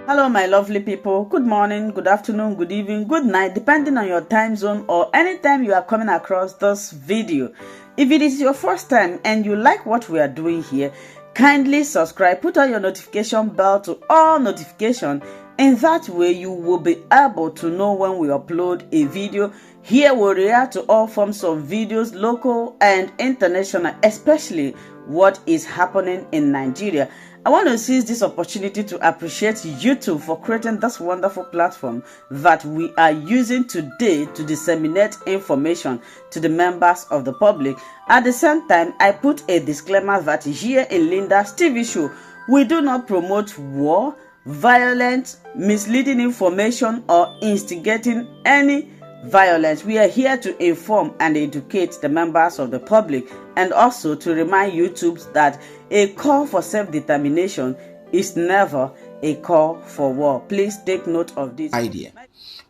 Hello, my lovely people. Good morning, good afternoon, good evening, good night, depending on your time zone or anytime you are coming across this video. If it is your first time and you like what we are doing here, kindly subscribe, put on your notification bell to all notification. In that way, you will be able to know when we upload a video. Here we react to all forms of videos, local and international, especially what is happening in Nigeria. I want to seize this opportunity to appreciate YouTube for creating this wonderful platform that we are using today to disseminate information to the members of the public. At the same time, I put a disclaimer that here in Linda's TV show, we do not promote war, violence, misleading information, or instigating any violence. We are here to inform and educate the members of the public, and also to remind YouTube that a call for self-determination is never a call for war. Please take note of this idea.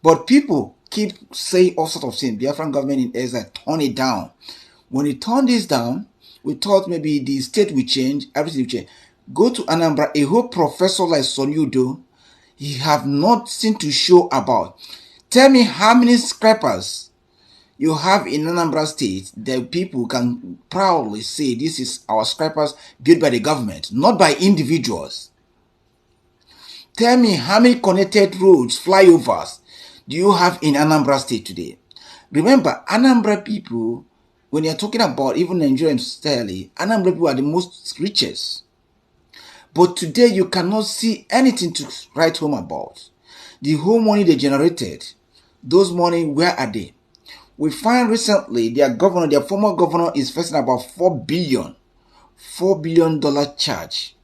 But people keep saying all sorts of things. Biafra government in Exile turn it down. When it turned this down, we thought maybe the state will change, everything will change. Go to Anambra, a whole professor like Sonyudo, he have nothing to show about. Tell me how many scrapers you have in Anambra State that people can proudly say this is our scrapers built by the government, not by individuals. Tell me how many connected roads, flyovers do you have in Anambra State today? Remember, Anambra people, when you're talking about even Nigerians entirely, Anambra people are the most richest. But today you cannot see anything to write home about. The whole money they generated, those money, where are they? We find recently their governor, their former governor, is facing about $4 billion charge,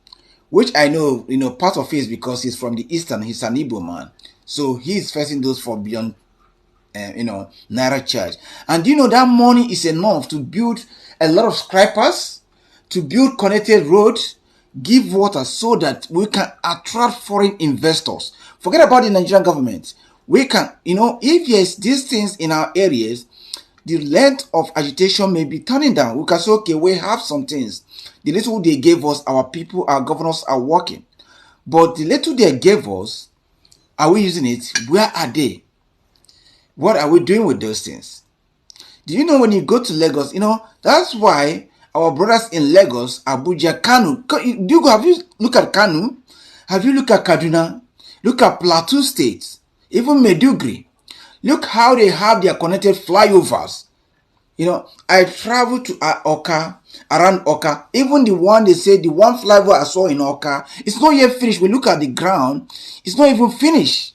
which I know, part of it is because he's from the Eastern, he's an Igbo man. So he's facing those 4 billion, naira charge. And that money is enough to build a lot of scrapers, to build connected roads, give water so that we can attract foreign investors. Forget about the Nigerian government. We can, if there's these things in our areas, the length of agitation may be turning down. We can say, okay, we have some things. The little they gave us, our people, our governors are working. But the little they gave us, are we using it? Where are they? What are we doing with those things? Do you know when you go to Lagos, that's why our brothers in Lagos, Abuja, Kanu, have you look at Kanu? Have you looked at Kaduna? Look at Plateau State, even Maiduguri. Look how they have their connected flyovers. I traveled to around Oka. Even the one they say, the one flyover I saw in Oka, it's not yet finished. We look at the ground, it's not even finished.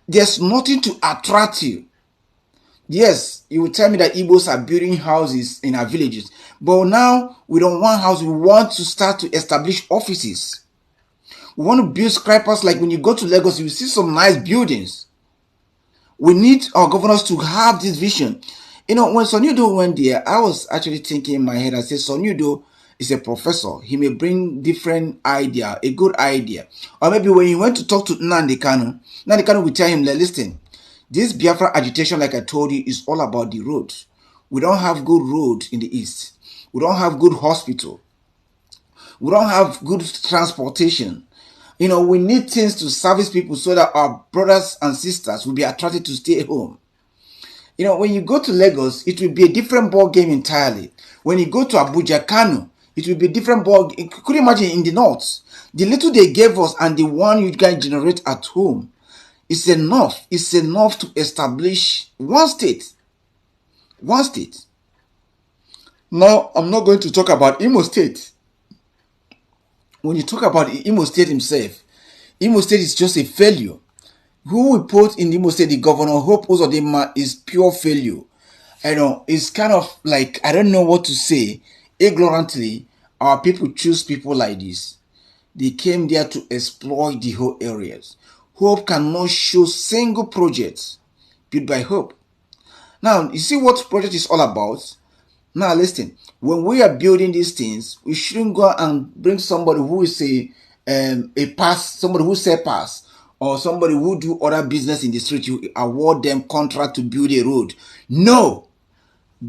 There's nothing to attract you. Yes, you will tell me that Igbos are building houses in our villages. But now, we don't want houses. We want to start to establish offices. We want to build scrapers. Like when you go to Lagos, you will see some nice buildings. We need our governors to have this vision. When Sonyudo went there, I was actually thinking in my head, I said, Sonyudo is a professor. He may bring different idea, a good idea. Or maybe when he went to talk to Nnamdi Kanu will tell him, listen, this Biafra agitation, like I told you, is all about the road. We don't have good road in the east. We don't have good hospital. We don't have good transportation. We need things to service people so that our brothers and sisters will be attracted to stay home. When you go to Lagos, it will be a different ball game entirely. When you go to Abuja, Kano, it will be a different ball. Could you imagine in the north? The little they gave us and the one you guys generate at home, it's enough. It's enough to establish one state. One state. Now, I'm not going to talk about Imo State. When you talk about Imo State himself, Imo State is just a failure. Who we put in Imo State, the governor, Hope Uzodinma, is pure failure. It's kind of like, I don't know what to say. Ignorantly, our people choose people like this. They came there to exploit the whole areas. Hope cannot show single project built by Hope. Now, you see what project is all about? Now, listen. When we are building these things, we shouldn't go and bring somebody who is a pass, somebody who say pass, or somebody who do other business in the street. You award them contract to build a road. No.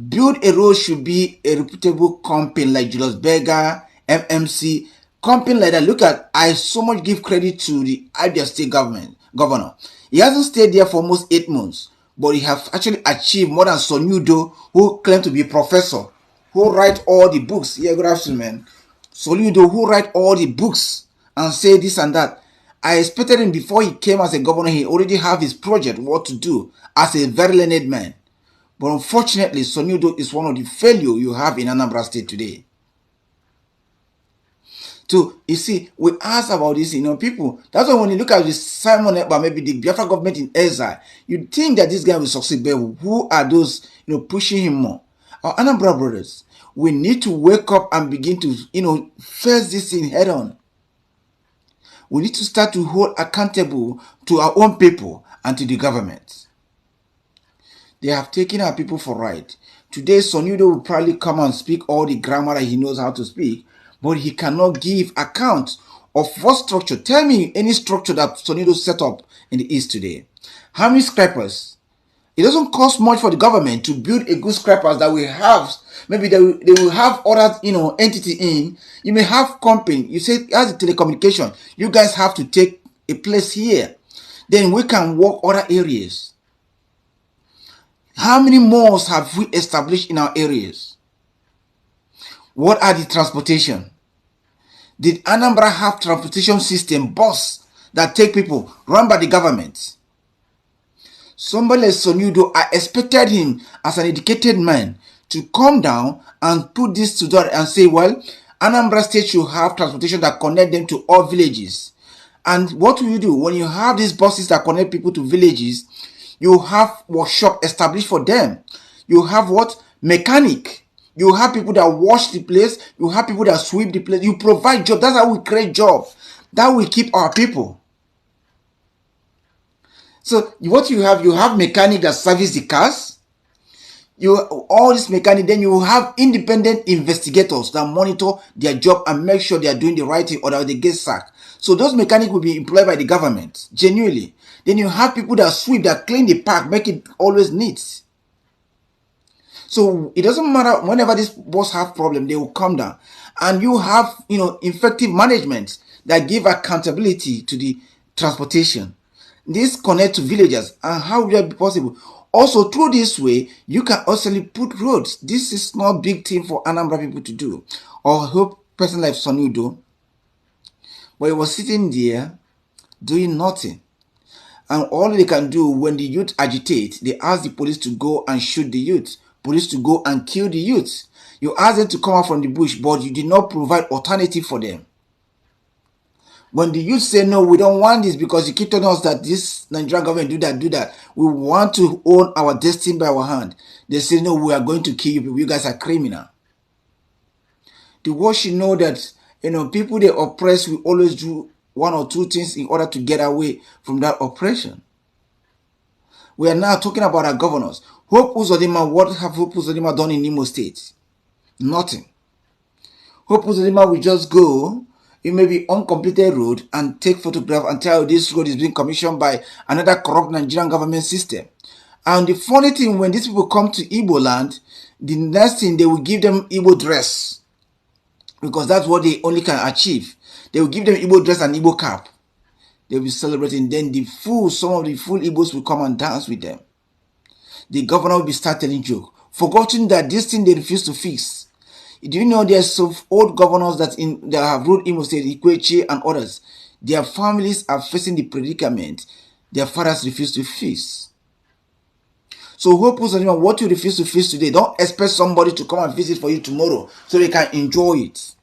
Build a road should be a reputable company like Julius Berger, MMC, Company like that. Look at, I so much give credit to the Abia State governor. He hasn't stayed there for almost 8 months, but he have actually achieved more than Soludo, who claimed to be a professor, who write all the books. Yeah, good afternoon, man. Soludo, who write all the books and say this and that. I expected him before he came as a governor, he already have his project, what to do, as a very learned man. But unfortunately, Soludo is one of the failure you have in Anambra State today. So, you see, we ask about this, people. That's why when you look at this Simon Ekpa, maybe the Biafra government in Exile, you think that this guy will succeed, but who are those, pushing him more? Our Anambra brothers, we need to wake up and begin to, face this thing head on. We need to start to hold accountable to our own people and to the government. They have taken our people for right. Today, Soludo will probably come and speak all the grammar that he knows how to speak, but he cannot give account of what structure. Tell me any structure that Soludo set up in the East today. How many scrapers? It doesn't cost much for the government to build a good scrapers that we have. Maybe they will have other entity in. You may have company. You say as a telecommunication, you guys have to take a place here. Then we can work other areas. How many malls have we established in our areas? What are the transportation? Did Anambra have transportation system bus that take people run by the government? Somebody like Soludo, I expected him as an educated man to come down and put this together and say, well, Anambra State should have transportation that connect them to all villages. And what will you do when you have these buses that connect people to villages? You have workshop established for them. You have what? Mechanic. You have people that wash the place. You have people that sweep the place. You provide job. That's how we create job. That will keep our people. So what you have mechanic that service the cars. All this mechanic, then you have independent investigators that monitor their job and make sure they are doing the right thing or that they get sacked. So those mechanics will be employed by the government, genuinely. Then you have people that sweep, that clean the park, make it always neat. So it doesn't matter, whenever this boss have problem, they will come down. And you have, effective management that give accountability to the transportation. This connect to villagers. And how will that be possible? Also, through this way, you can also put roads. This is not big thing for Anambra people to do. Or hope person like Soludo, but he was sitting there doing nothing. And all they can do when the youth agitate, they ask the police to go and shoot the youth. Police to go and kill the youth. You ask them to come out from the bush, but you did not provide alternative for them. When the youth say, no, we don't want this because you keep telling us that this Nigerian government do that. We want to own our destiny by our hand. They say, no, we are going to kill you people. You guys are criminal. The world should know that, people they oppress will always do one or two things in order to get away from that oppression. We are now talking about our governors. Hope Uzodinma, what have Hope Uzodinma done in Imo State? Nothing. Hope Uzodinma will just go, it may be uncompleted road, and take photograph and tell you this road is being commissioned by another corrupt Nigerian government system. And the funny thing, when these people come to Igbo land, the next thing they will give them Igbo dress, because that's what they only can achieve. They will give them Igbo dress and Igbo cap. They will be celebrating. Then some of the full Igbos will come and dance with them. The governor will be start telling joke, forgetting that this thing they refuse to fix. Do you know there's some old governors that have ruled Imo State, Ikwechi and others? Their families are facing the predicament their fathers refuse to fix. So Hope Uzodinma, what you refuse to fix today, don't expect somebody to come and visit for you tomorrow so they can enjoy it.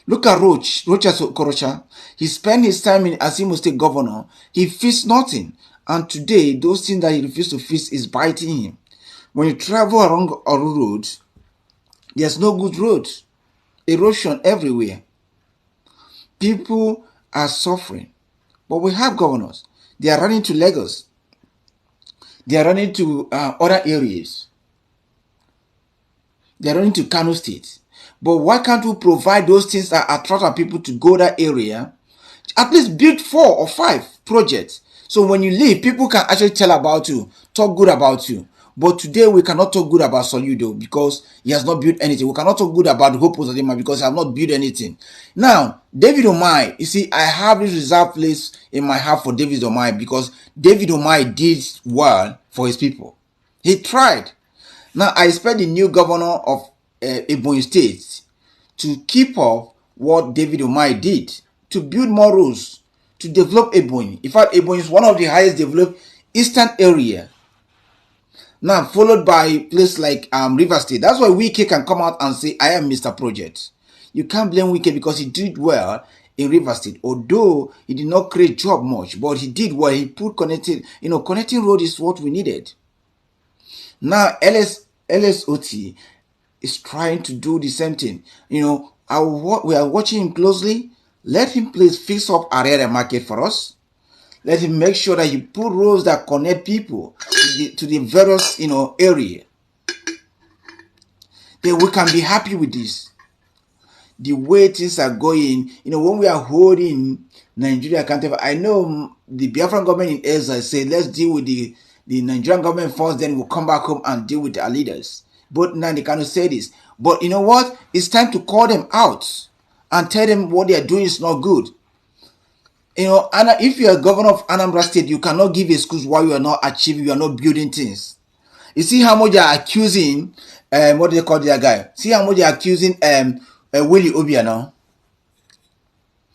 Look at Roach Okorocha. He spent his time as Imo State governor. He fixed nothing. And today, those things that he refused to fix is biting him. When you travel along a road, there's no good road. Erosion everywhere. People are suffering. But we have governors. They are running to Lagos. They are running to other areas. They are running to Kano State. But why can't we provide those things that attract our people to go that area? At least build 4 or 5 projects. So when you leave, people can actually tell about you, talk good about you. But today we cannot talk good about Soludo because he has not built anything. We cannot talk good about Hope Uzodinma because he has not built anything. Now, David Omai, you see, I have this reserved place in my heart for David Omai because David Omai did well for his people. He tried. Now, I expect the new governor of Ebonyi State to keep up what David Omai did, to build more roads, to develop Ebonyi. In fact, Ebonyi is one of the highest developed eastern area. Now, followed by place like River State. That's why Wike can come out and say, I am Mr. Project. You can't blame Wike because he did well in River State. Although he did not create job much, but he did well. He put connecting road is what we needed. Now, LSOT is trying to do the same thing. We are watching him closely. Let him please fix up area market for us. Let him make sure that he put roads that connect people to the various area. Then we can be happy with this. The way things are going, when we are holding Nigeria accountable, I know the Biafra government in Exile said, let's deal with the Nigerian government first, then we'll come back home and deal with our leaders. But now they cannot say this. But you know what? It's time to call them out and tell them what they are doing is not good. If you are governor of Anambra State, you cannot give excuse why you are not achieving, you are not building things. You see how much they are accusing, what do they call their guy? See how much they are accusing Willie Obiano.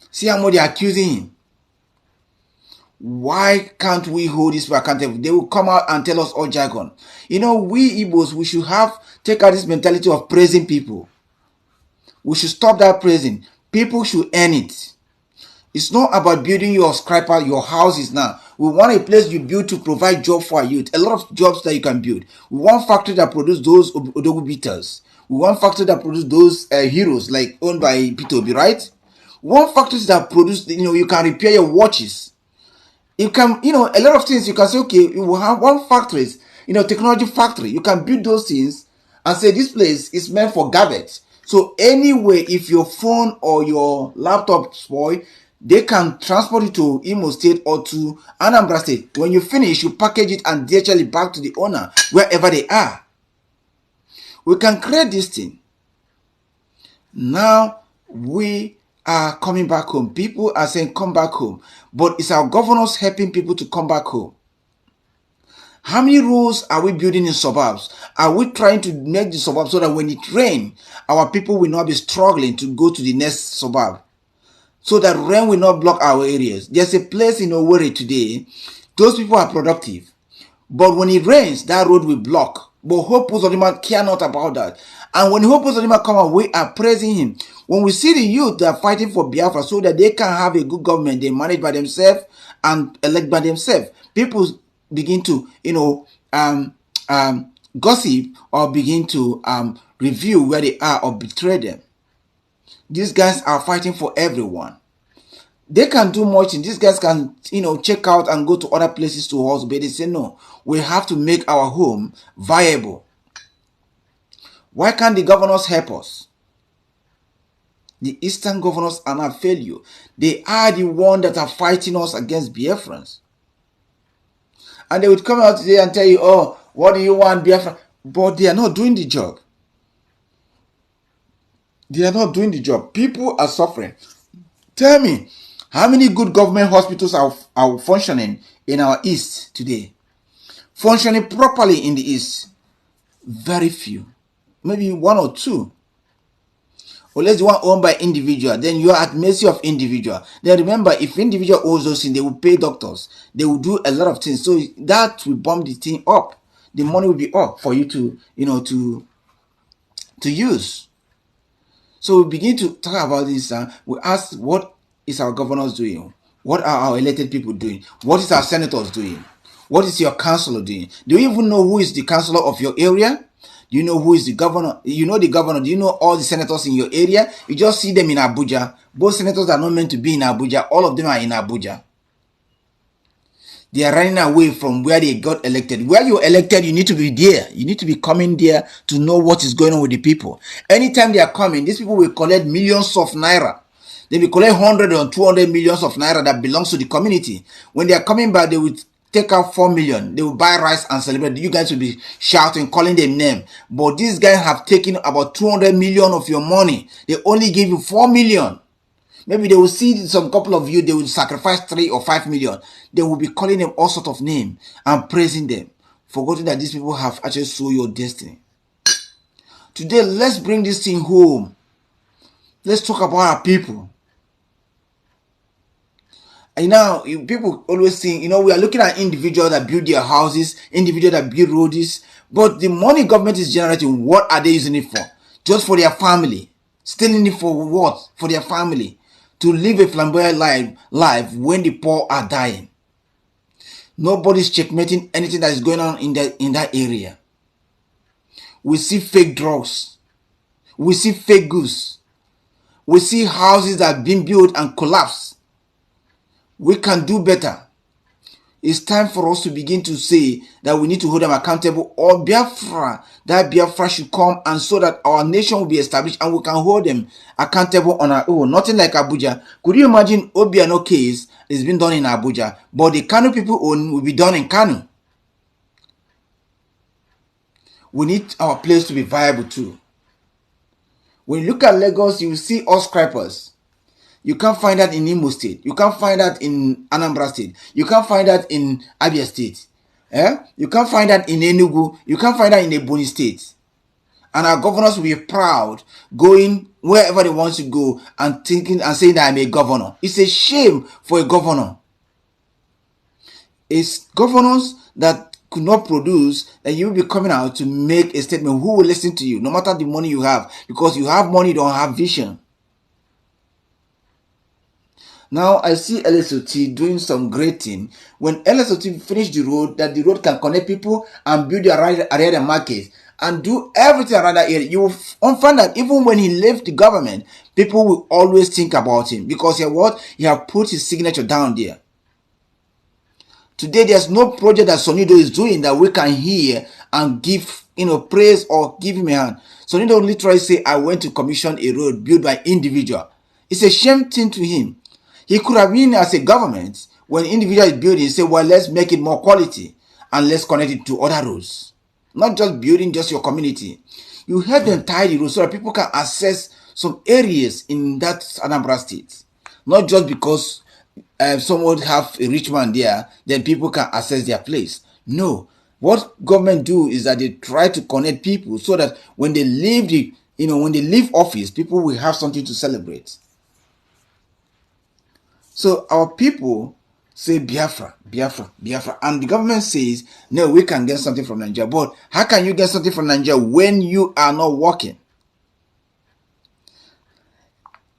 See how much they are accusing him. Why can't we hold this for accountable? They will come out and tell us all jargon. We Igbos, we should take out this mentality of praising people. We should stop that praising. People should earn it. It's not about building your scraper, your houses now. We want a place you build to provide job for our youth. A lot of jobs that you can build. We want factory that produce those Odogu beaters. We want factory that produce those heroes like owned by P2B, right? We want factories that produce, you can repair your watches. You can, a lot of things you can say, okay, we will have one factories, technology factory. You can build those things and say this place is meant for gadgets. So anyway, if your phone or your laptop spoil, they can transport it to Imo State or to Anambra State. When you finish, you package it and DHL it back to the owner, wherever they are. We can create this thing. Now, we are coming back home. People are saying, come back home. But it's our governors helping people to come back home. How many roads are we building in suburbs? Are we trying to make the suburbs so that when it rains, our people will not be struggling to go to the next suburb? So that rain will not block our areas. There's a place in Owerri today. Those people are productive. But when it rains, that road will block. But Hope Uzodinma care not about that. And when Hope Uzodinma come out, we are praising him. When we see the youth that are fighting for Biafra so that they can have a good government, they manage by themselves and elect by themselves, people begin to, gossip or begin to review where they are or betray them. These guys are fighting for everyone. They can do much, and these guys can, check out and go to other places to house, but they say, no, we have to make our home viable. Why can't the governors help us? The Eastern governors are not failure. They are the ones that are fighting us against Biafrans. And they would come out today and tell you, oh, what do you want, Biafra? But they are not doing the job. They are not doing the job. People are suffering. Tell me, how many good government hospitals are functioning in our East today? Functioning properly in the East? Very few. Maybe one or two. Unless the one owned by individual, then you are at mercy of individual. Then remember, if individual owes those things, they will pay doctors. They will do a lot of things. So that will bump the thing up. The money will be up for you to, to use. So we begin to talk about this. We ask, what is our governors doing? What are our elected people doing? What is our senators doing? What is your councillor doing? Do you even know who is the councillor of your area? Do you know who is the governor? You know the governor. Do you know all the senators in your area? You just see them in Abuja. Both senators are not meant to be in Abuja. All of them are in Abuja. They are running away from where they got elected. Where you're elected, you need to be there. You need to be coming there to know what is going on with the people. Anytime they are coming, these people will collect millions of naira. They will collect 100 or 200 millions of naira that belongs to the community. When they are coming back, they will take out 4 million. They will buy rice and celebrate. You guys will be shouting, calling them name. But these guys have taken about 200 million of your money. They only give you 4 million. Maybe they will see some couple of you, they will sacrifice 3 or 5 million. They will be calling them all sort of name and praising them, forgetting that these people have actually sold your destiny. Today, let's bring this thing home. Let's talk about our people. And now, people always think, we are looking at individuals that build their houses, individuals that build roads, but the money government is generating, what are they using it for? Just for their family. Stealing it for what? For their family. To live a flamboyant life when the poor are dying. Nobody's checkmating anything that is going on in that area. We see fake drugs. We see fake goods. We see houses that have been built and collapsed. We can do better. It's time for us to begin to say that we need to hold them accountable, or Biafra should come, and so that our nation will be established and we can hold them accountable on our own. Nothing like Abuja. Could you imagine Obiano case is being done in Abuja, but the Kano people own will be done in Kano? We need our place to be viable too. When you look at Lagos, you will see all scrapers. You can't find that in Imo State. You can't find that in Anambra State. You can't find that in Abia State. You can't find that in Enugu. You can't find that in Ebonyi State. And our governors will be proud going wherever they want to go and thinking and saying that I'm a governor. It's a shame for a governor. It's governors that could not produce that you will be coming out to make a statement. Who will listen to you? No matter the money you have. Because you have money, you don't have vision. Now I see LSOT doing some great thing. When LSOT finish the road, that the road can connect people and build their area market and do everything around that area, you will find that even when he left the government, people will always think about him because he have put his signature down there. Today, there's no project that Sonido is doing that we can hear and give praise or give him a hand. Sonido literally say, I went to commission a road built by individual. It's a shame thing to him. He could have been as a government, when individual is building, say, well, let's make it more quality and let's connect it to other roads. Not just building just your community. You help them tie the roads so that people can access some areas in that Anambra State. Not just because someone have a rich man there, then people can access their place. No. What government do is that they try to connect people so that when they leave when they leave office, people will have something to celebrate. So our people say Biafra, Biafra, Biafra. And the government says, no, we can get something from Nigeria. But how can you get something from Nigeria when you are not working?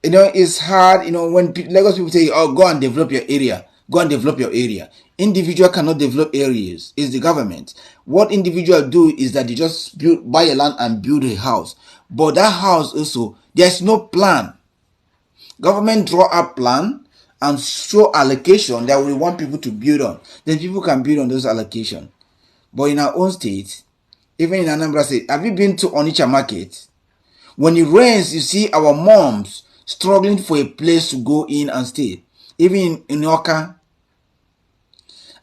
It's hard, when Lagos people say, oh, go and develop your area. Go and develop your area. Individual cannot develop areas. It's the government. What individual do is that they just buy a land and build a house. But that house also, there's no plan. Government draw a plan and show allocation that we want people to build on. Then people can build on those allocations. But in our own state, even in Anambra State, have you been to Onitsha Market? When it rains, you see our moms struggling for a place to go in and stay. Even in Oka,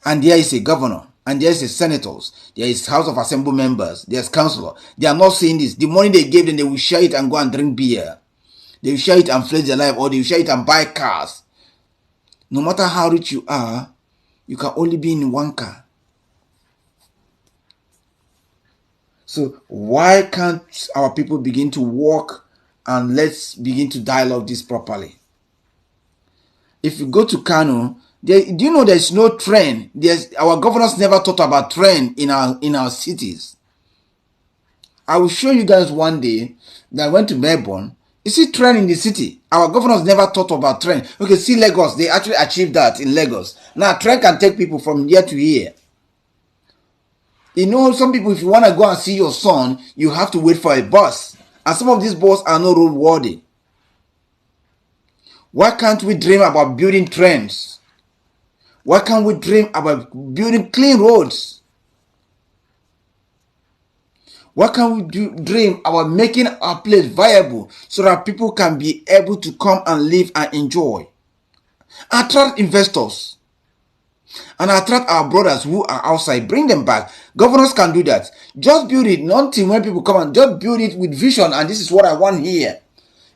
and there is a governor, and there is a senators, there is House of Assembly members, there's councillor. They are not saying this. The money they gave them, they will share it and go and drink beer. They will share it and flex their life, or they will share it and buy cars. No matter how rich you are, you can only be in one car. So why can't our people begin to work and let's begin to dialogue this properly? If you go to Kano, do you know there's no train? Our governors never thought about train in our cities. I will show you guys one day that I went to Melbourne. You see train in the city. Our governors never thought about train. Okay, see Lagos. They actually achieved that in Lagos. Now, train can take people from here to here. Some people, if you want to go and see your son, you have to wait for a bus. And some of these buses are not roadworthy. Why can't we dream about building trains? Why can't we dream about building clean roads? Why can't we dream about making our place viable so that people can be able to come and live and enjoy? Attract investors. and attract our brothers who are outside. Bring them back. Governors can do that. Just build it, not until when people come and just build it with vision. And this is what I want here.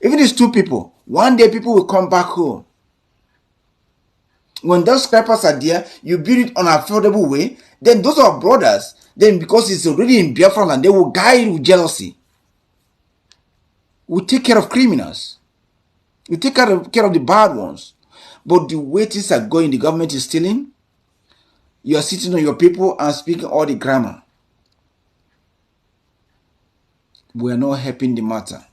Even it's 2 people, one day people will come back home. When those scrappers are there, you build it on an affordable way. Then those are brothers. Then because it's already in Biafra land, they will guide with jealousy. We take care of criminals. We take care of the bad ones. But the way things are going, the government is stealing. You are sitting on your people and speaking all the grammar. We are not helping the matter.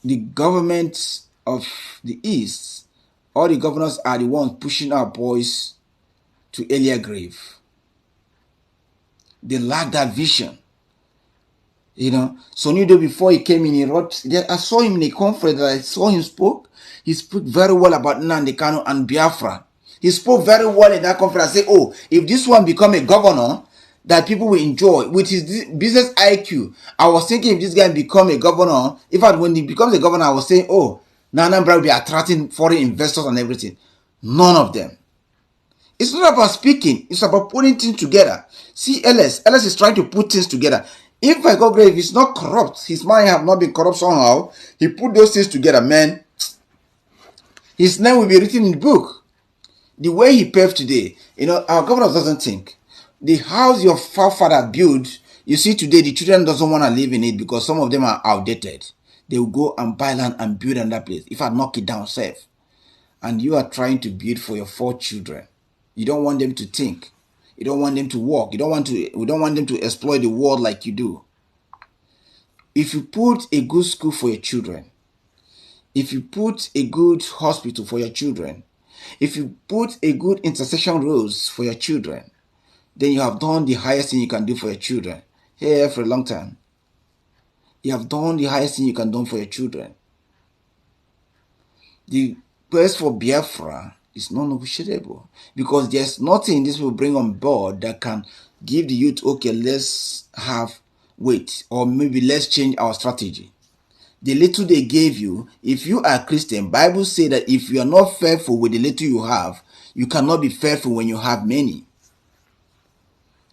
The government of the East, all the governors are the ones pushing our boys to earlier grave. They lack that vision. You know, Sonido, before he came in, he wrote, I saw him in a conference, I saw him spoke. He spoke very well about Nnamdi Kanu and Biafra. He spoke very well in that conference. I said, oh, if this one become a governor that people will enjoy with his business IQ, I was thinking if this guy become a governor, in fact, when he becomes a governor, I was saying, oh, Anambra will be attracting foreign investors and everything. None of them. It's not about speaking. It's about putting things together. See, LS is trying to put things together. If I go grave, he's not corrupt. His mind have not been corrupt somehow. He put those things together, man. His name will be written in the book. The way he paved today, you know, our governor doesn't think. The house your forefather built, you see today, the children doesn't want to live in it because some of them are outdated. They will go and buy land and build in that place. If I knock it down safe. And you are trying to build for your 4 children. You don't want them to think. You don't want them to walk. We don't want them to exploit the world like you do. If you put a good school for your children, if you put a good hospital for your children, if you put a good intersection roads for your children, then you have done the highest thing you can do for your children. Here for a long time. You have done the highest thing you can do for your children. The best for Biafra is non-negotiable because there's nothing this will bring on board that can give the youth, okay, let's have weight or maybe let's change our strategy. The little they gave you, if you are Christian, Bible say that if you are not faithful with the little you have, you cannot be faithful when you have many.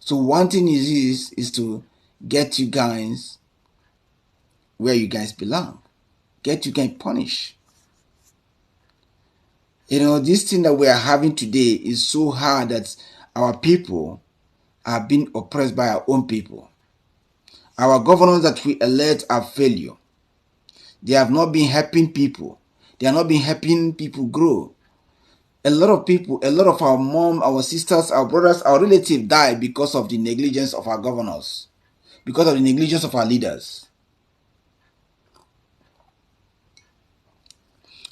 So one thing is to get you guys where you guys belong. Get you guys punished. You know, this thing that we are having today is so hard that our people are being oppressed by our own people. Our governors that we elect are failure. They have not been helping people. They are not been helping people grow. A lot of people, a lot of our mom, our sisters, our brothers, our relatives die because of the negligence of our governors, because of the negligence of our leaders.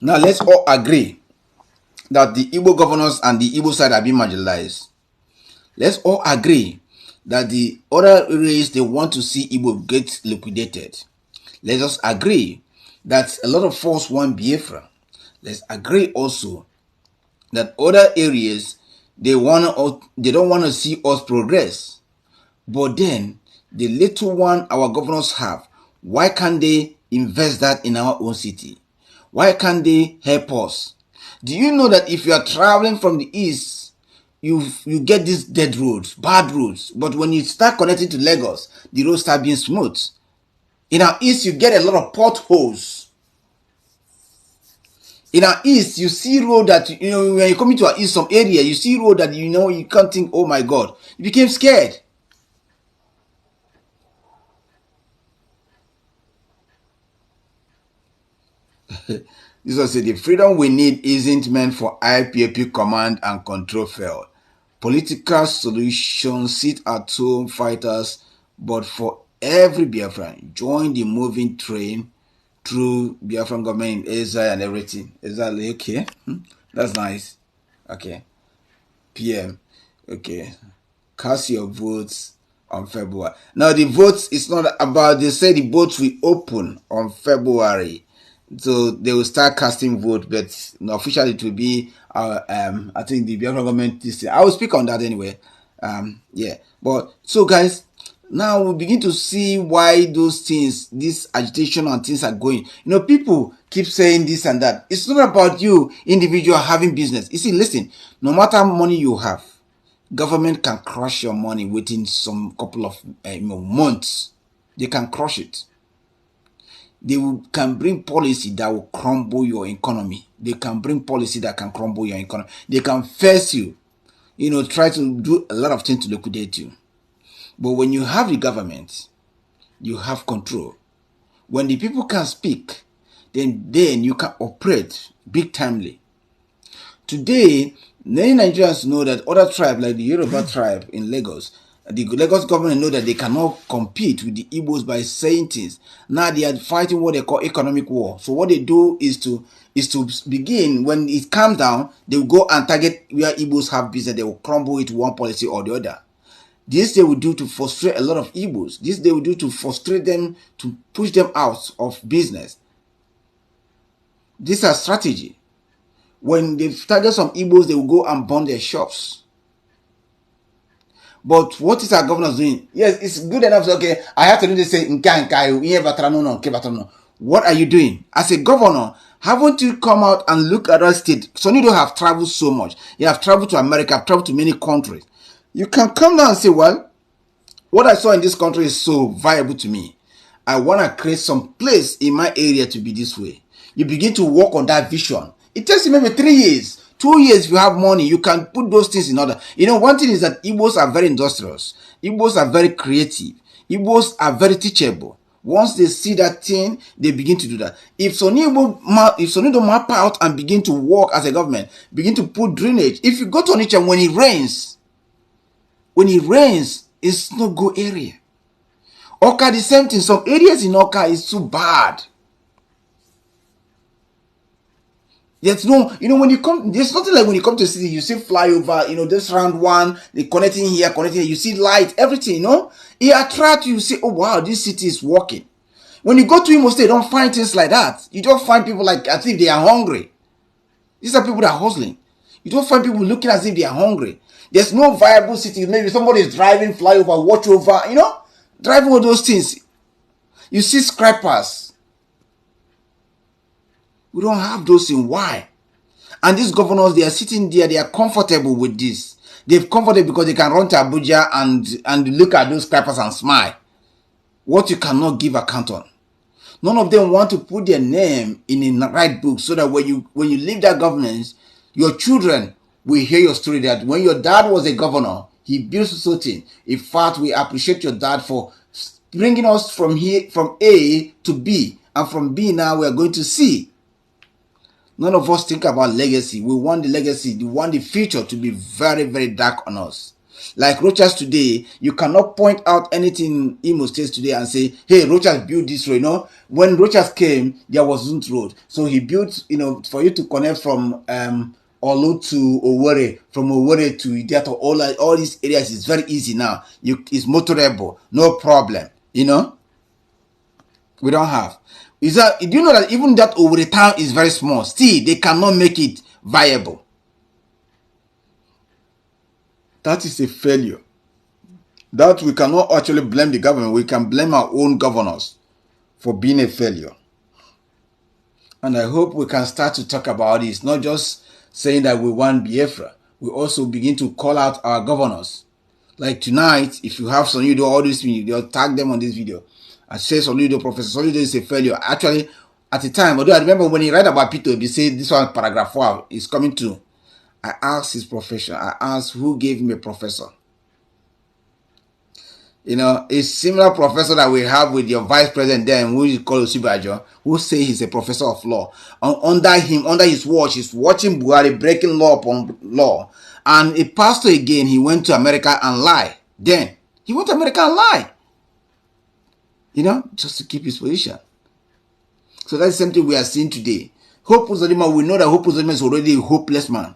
Now let's all agree that the Igbo governors and the Igbo side are being marginalized. Let's all agree that the other race, they want to see Igbo get liquidated. Let us agree that a lot of folks want Biafra. Let's agree also that other areas, they don't want to see us progress. But then, the little one our governors have, why can't they invest that in our own city? Why can't they help us? Do you know that if you are traveling from the east, you get these dead roads, bad roads, but when you start connecting to Lagos, the roads start being smooth. In our east, you get a lot of potholes. In our east, you see road that, you know, when you come into our east, some area, you see road that, you know, you can't think, oh my God. You became scared. This was the freedom we need isn't meant for IPAP command and control failed. Political solutions sit at home fighters, but for every Biafran, join the moving train through Biafra government in Exile and everything. Exile, okay. That's nice. Okay. PM. Okay. Cast your votes on February. Now the votes is not about, they say the votes will open on February. So they will start casting vote, but officially it will be I think the Biafra government this year. I will speak on that anyway. Yeah. But so guys, Now we begin to see why those things, this agitation and things are going. You know, people keep saying this and that. It's not about you, individual, having business. You see, listen, no matter how money you have, government can crush your money within some couple of months. They can crush it. They can bring policy that will crumble your economy. They can bring policy that can crumble your economy. They can force you, try to do a lot of things to liquidate you. But when you have the government, you have control. When the people can speak, then you can operate big timely. Today, many Nigerians know that other tribes like the Yoruba tribe in Lagos, the Lagos government know that they cannot compete with the Igbos by saying things. Now they are fighting what they call economic war. So what they do is to begin, when it calms down, they will go and target where Igbos have business. They will crumble it one policy or the other. This they will do to frustrate a lot of Igbos. This they will do to frustrate them, to push them out of business. This is a strategy. When they target some Igbos, they will go and burn their shops. But what is our governor doing? Yes, it's good enough. So, okay, I have to do this. Say, what are you doing? As a governor, haven't you come out and look at our state? So you don't have traveled so much. You have traveled to America, have traveled to many countries. You can come down and say, well, what I saw in this country is so viable to me. I want to create some place in my area to be this way. You begin to work on that vision. It takes you maybe 3 years. 2 years, if you have money, you can put those things in order. One thing is that Igbos are very industrious. Igbos are very creative. Igbos are very teachable. Once they see that thing, they begin to do that. If Sonny don't map out and begin to work as a government, begin to put drainage. If you go to Onitsha when it rains, it's no go area. Oka, the same thing. Some areas in Oka is too bad. There's when you come, there's nothing like when you come to the city, you see flyover, this round one, they connecting here, you see light, everything, It attracts you, you say, oh wow, this city is working. When you go to Imo State, you don't find things like that. You don't find people like as if they are hungry. These are people that are hustling. You don't find people looking as if they are hungry. There's no viable city. Maybe somebody is driving, flyover, watch over, driving all those things. You see scrapers. We don't have those things. Why? And these governors, they are sitting there, they are comfortable with this. They're comfortable because they can run to Abuja and look at those scrapers and smile. What you cannot give account on. None of them want to put their name in the right book so that when you leave that government, your children will hear your story that when your dad was a governor, he built something. In fact, we appreciate your dad for bringing us from A to B, and from B now we are going to C. None of us think about legacy. We want the legacy, we want the future to be very, very dark on us. Like Rochas today, you cannot point out anything in Imo State today and say, hey, Rochas built this road. When Rochas came, there wasn't road. So he built, for you to connect from Olu to Owerri, from Owerri to Idiato, all these areas is very easy now. It's motorable, no problem. We don't have. Do you know that even that Owerri town is very small? Still, they cannot make it viable. That is a failure. That we cannot actually blame the government. We can blame our own governors for being a failure. And I hope we can start to talk about this, not just saying that we want Biafra. We also begin to call out our governors. Like tonight, if you have Soludo, all this video, they'll tag them on this video. I say Soludo, Professor Soludo is a failure. Actually, at the time, although I remember when he read about Peter, he said this one paragraph 4 is coming to. I asked his profession. I asked who gave him a professor. A similar professor that we have with your vice president then, who is called Osibajo, who say he's a professor of law. Under his watch, he's watching Buhari breaking law upon law. And a pastor again, he went to America and lied. Then, he went to America and lied. Just to keep his position. So that's the same thing we are seeing today. Hope Uzodinma, we know that Hope Uzodinma is already a hopeless man.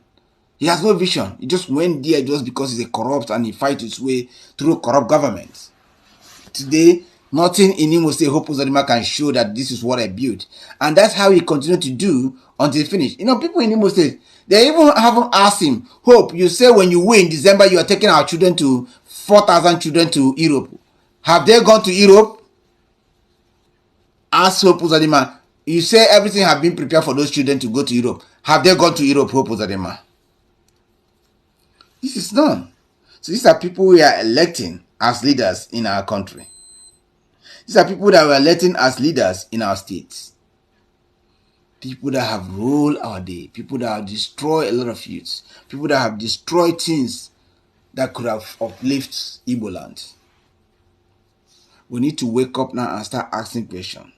He has no vision. He just went there just because he's a corrupt and he fights his way through corrupt governments. Today, nothing in Imo State Hope Uzodinma can show that this is what I built. And that's how he continued to do until he finished. People in Imo State, they even haven't asked him, Hope, you say when you win December, you are taking our children 4,000 children to Europe. Have they gone to Europe? Ask Hope Uzodinma. You say everything have been prepared for those children to go to Europe. Have they gone to Europe, Hope Uzodinma? This is done. So these are people we are electing as leaders in our country. These are people that we are electing as leaders in our states. People that have ruled our day. People that have destroyed a lot of youths. People that have destroyed things that could have uplifted Igbo land. We need to wake up now and start asking questions.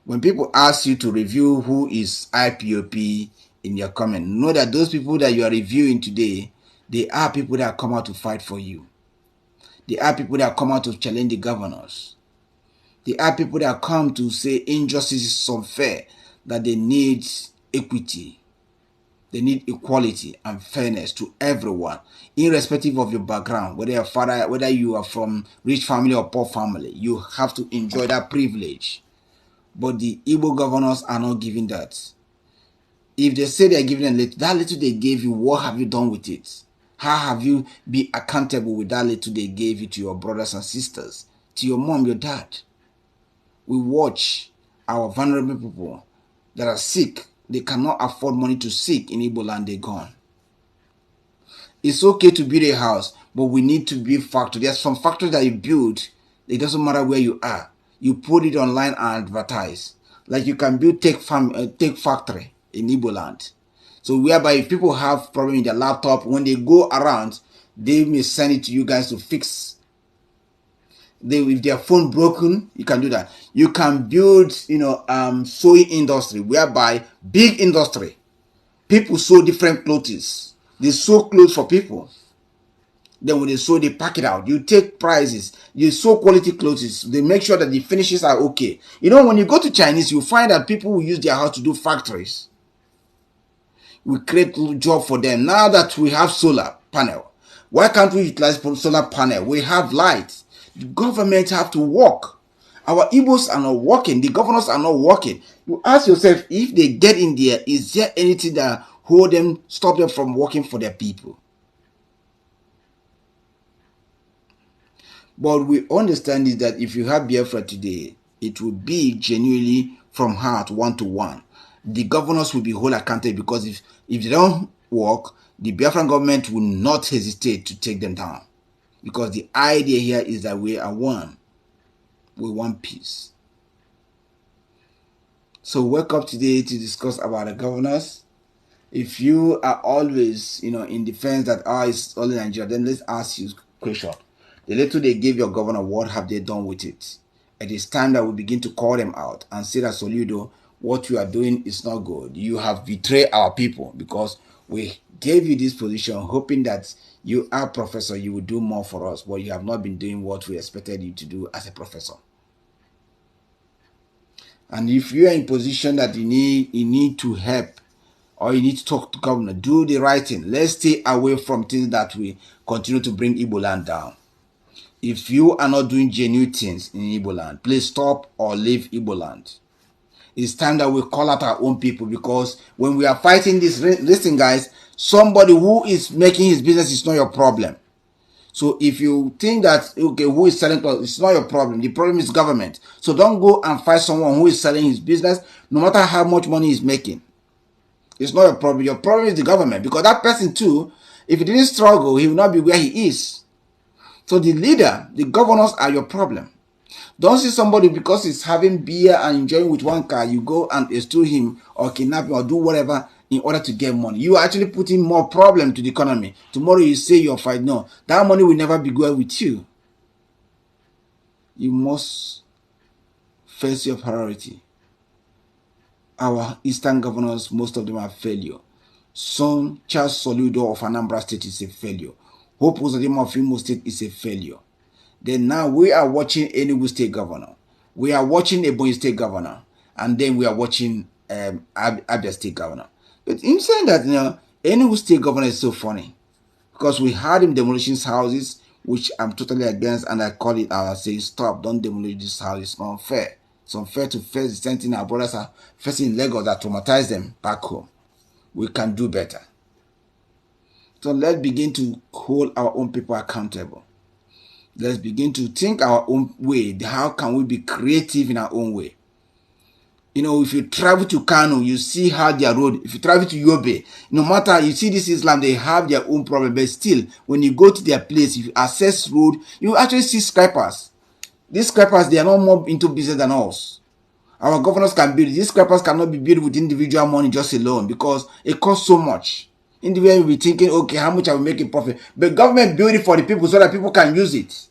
When people ask you to review who is IPOP in your comment, know that those people that you are reviewing today, they are people that come out to fight for you. They are people that come out to challenge the governors. They are people that come to say injustice is unfair, that they need equity. They need equality and fairness to everyone, irrespective of your background, whether your father, whether you are from rich family or poor family. You have to enjoy that privilege. But the Igbo governors are not giving that. If they say they are giving them little, that little they gave you, what have you done with it? How have you been accountable with that little they gave you to your brothers and sisters, to your mom, your dad? We watch our vulnerable people that are sick. They cannot afford money to seek in Igbo land, they're gone. It's okay to build a house, but we need to build factories. There's some factories that you build, it doesn't matter where you are. You put it online and advertise. Like you can build tech factory in Igbo land. So whereby if people have problem in their laptop, when they go around, they may send it to you guys to fix. If their phone broken, you can do that. You can build, sewing industry, whereby big industry, people sew different clothes. They sew clothes for people. Then when they sew, they pack it out. You take prices. You sew quality clothes. They make sure that the finishes are okay. When you go to Chinese, you find that people will use their house to do factories. We create job for them. Now that we have solar panel, why can't we utilize solar panel? We have light. The government have to work. Our Igbos are not working. The governors are not working. You ask yourself, if they get in there, is there anything that stop them from working for their people? But we understand is that if you have Biafra today, it will be genuinely from heart, one-to-one. The governors will be held accountable, because if they don't work, the Biafran government will not hesitate to take them down. Because the idea here is that we are one. We want peace. So wake up today to discuss about the governors. If you are always, in defense that it's only Nigeria, then let's ask you a question. The little they gave your governor, what have they done with it? It is time that we begin to call them out and say that, Soludo, what you are doing is not good. You have betrayed our people, because we gave you this position hoping that you are professor, you will do more for us, but you have not been doing what we expected you to do as a professor. And if you are in position that you need to help, or you need to talk to governor, do the right thing. Let's stay away from things that will continue to bring Igbo land down. If you are not doing genuine things in Igbo land, please stop or leave Igbo land. It's time that we call out our own people, because when we are fighting this, listen guys, somebody who is making his business is not your problem. So if you think that, okay, who is selling clothes, it's not your problem. The problem is government. So don't go and fight someone who is selling his business, no matter how much money he's making. It's not your problem. Your problem is the government, because that person too, if he didn't struggle, he will not be where he is. So the leader, the governors are your problem. Don't see somebody because he's having beer and enjoying with one car, you go and steal him or kidnap him or do whatever in order to get money. You are actually putting more problem to the economy. Tomorrow you say you're fighting. No, that money will never be good with you. You must face your priority. Our eastern governors, most of them are failure. Son Charles Soludo of Anambra State is a failure. Hope Uzodinma of Imo State is a failure. Then now we are watching Enugu State Governor. We are watching Ebonyi State Governor. And then we are watching Abia State Governor. But in saying that, Enugu State Governor is so funny. Because we had him demolishing houses, which I'm totally against, and I call it out and say, stop, don't demolish these houses. It's not unfair. It's unfair to face the same thing our brothers are facing in Lagos that traumatize them back home. We can do better. So let's begin to hold our own people accountable. Let's begin to think our own way. How can we be creative in our own way? You know, if you travel to Kano, you see how their road. If you travel to Yobe, no matter, you see this Islam, they have their own problem. But still, when you go to their place, if you access road, you actually see scrapers. These scrapers, they are not more into business than us. Our governors can build. These scrapers cannot be built with individual money just alone because it costs so much. Individual will be thinking, okay, how much I will make a profit? But government build it for the people so that people can use it.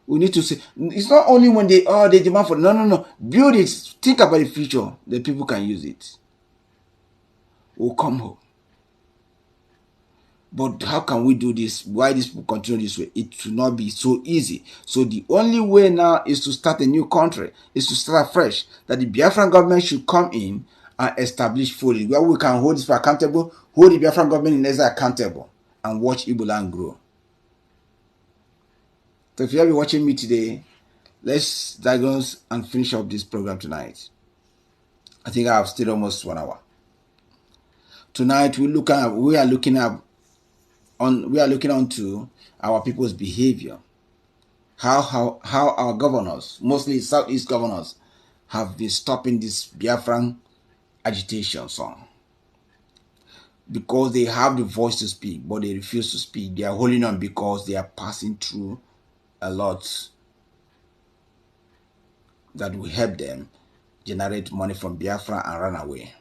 We need to say, it's not only when they demand for it. No. Build it. Think about the future. The people can use it. We'll come home. But how can we do this? Why these people continue this way? It will not be so easy. So the only way now is to start a new country, is to start afresh. That the Biafran government should come in and establish fully where we can hold this accountable, hold the Biafran government in Exile accountable, and watch Igbo land grow. So if you have been watching me today, let's diagnose and finish up this program tonight. I think I have stayed almost 1 hour. Tonight we are looking onto our people's behavior. How our governors, mostly Southeast governors, have been stopping this Biafran agitation song. Because they have the voice to speak, but they refuse to speak. They are holding on because they are passing through a lot that will help them generate money from Biafra and run away.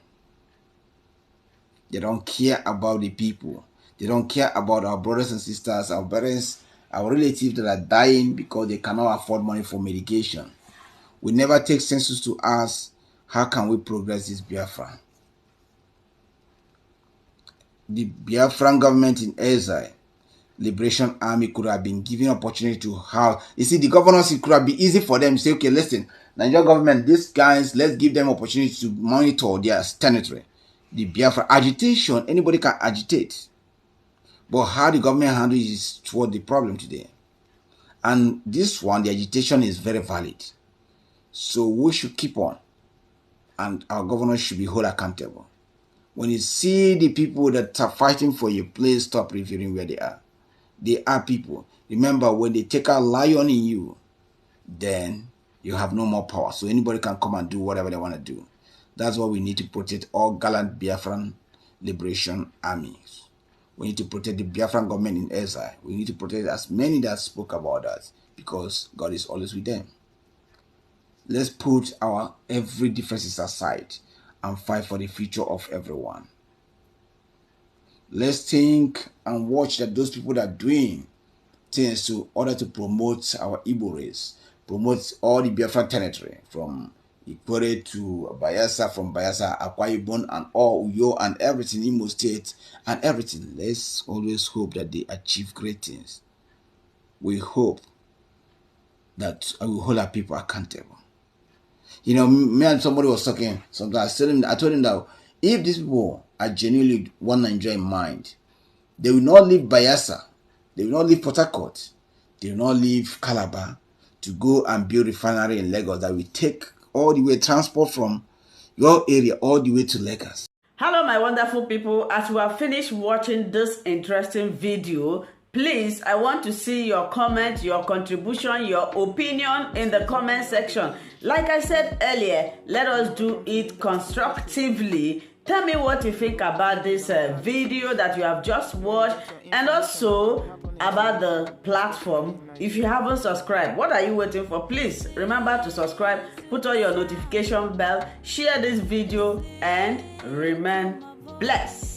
They don't care about the people. They don't care about our brothers and sisters, our parents, our relatives that are dying because they cannot afford money for medication. We never take census to ask, how can we progress this Biafra? The Biafran government in Exile, Liberation Army could have been given opportunity to have. You see, the governors, it could have been easy for them to say, okay, listen, Nigerian government, these guys, let's give them opportunity to monitor their territory. The Biafra agitation, anybody can agitate. But how the government handles it is toward the problem today. And this one, the agitation is very valid. So we should keep on. And our governors should be held accountable. When you see the people that are fighting for your place, stop revealing where they are. They are people. Remember, when they take a lion in you, then you have no more power. So anybody can come and do whatever they want to do. That's why we need to protect all gallant Biafran Liberation Armies. We need to protect the Biafran government in Exile. We need to protect as many that spoke about that, because God is always with them. Let's put our every differences aside and fight for the future of everyone. Let's think and watch that those people that are doing things in order to promote our Igbo race, promote all the Biafran territory, from Ikore to Bayelsa, from Bayelsa, Akwa Ibom, and all Uyo and everything, Imo State and everything. Let's always hope that they achieve great things. We hope that I will hold our people accountable. You know, me and somebody was talking sometimes. I told him that if these people are genuinely want Nigeria in mind, they will not leave Bayelsa, they will not leave Port Harcourt, they will not leave Calabar to go and build a refinery in Lagos that will take all the way transport from your area all the way to Lagos. Hello, my wonderful people. As we have finished watching this interesting video, please, I want to see your comment, your contribution, your opinion in the comment section. Like I said earlier, let us do it constructively. Tell me what you think about this video that you have just watched, and also about the platform. If you haven't subscribed, what are you waiting for? Please remember to subscribe, put on your notification bell, share this video, and remain blessed.